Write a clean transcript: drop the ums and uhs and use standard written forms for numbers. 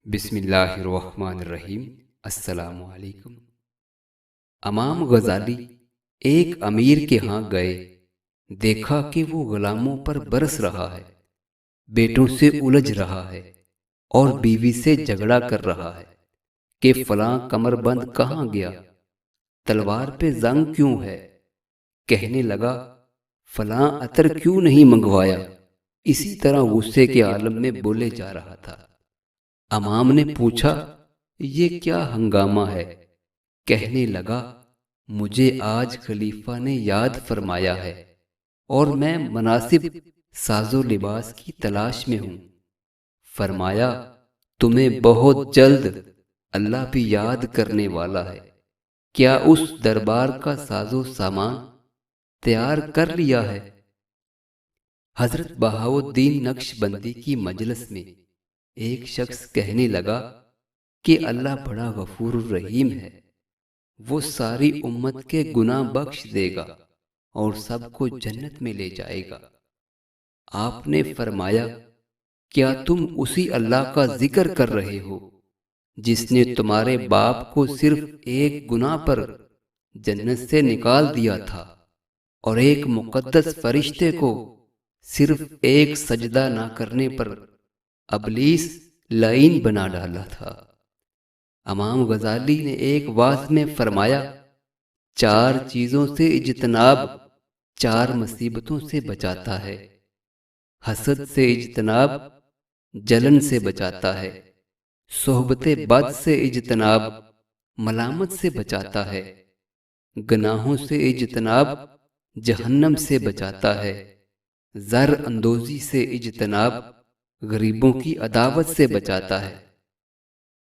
بسم اللہ الرحمن الرحیم۔ السلام علیکم۔ امام غزالی ایک امیر کے ہاں گئے، دیکھا کہ وہ غلاموں پر برس رہا ہے، بیٹوں سے الجھ رہا ہے اور بیوی سے جھگڑا کر رہا ہے کہ فلاں کمر بند کہاں گیا، تلوار پہ زنگ کیوں ہے؟ کہنے لگا فلاں عطر کیوں نہیں منگوایا؟ اسی طرح غصے کے عالم میں بولے جا رہا تھا۔ امام نے پوچھا یہ کیا ہنگامہ ہے؟ کہنے لگا مجھے آج خلیفہ نے یاد فرمایا ہے اور میں مناسب ساز و لباس کی تلاش میں ہوں۔ فرمایا تمہیں بہت جلد اللہ بھی یاد کرنے والا ہے، کیا اس دربار کا ساز و سامان تیار کر لیا ہے؟ حضرت بہاؤالدین نقشبندی کی مجلس میں ایک شخص کہنے لگا کہ اللہ بڑا غفور الرحیم ہے، وہ ساری امت کے گناہ بخش دے گا اور سب کو جنت میں لے جائے گا۔ آپ نے فرمایا کیا تم اسی اللہ کا ذکر کر رہے ہو جس نے تمہارے باپ کو صرف ایک گناہ پر جنت سے نکال دیا تھا اور ایک مقدس فرشتے کو صرف ایک سجدہ نہ کرنے پر ابلیس لعین بنا ڈالا تھا؟ امام غزالی نے ایک واعظ میں فرمایا چار چیزوں سے اجتناب چار مصیبتوں سے بچاتا ہے۔ حسد سے اجتناب جلن سے بچاتا ہے، صحبت بد سے اجتناب ملامت سے بچاتا ہے، گناہوں سے اجتناب جہنم سے بچاتا ہے، زر اندوزی سے اجتناب غریبوں کی عداوت سے بچاتا ہے۔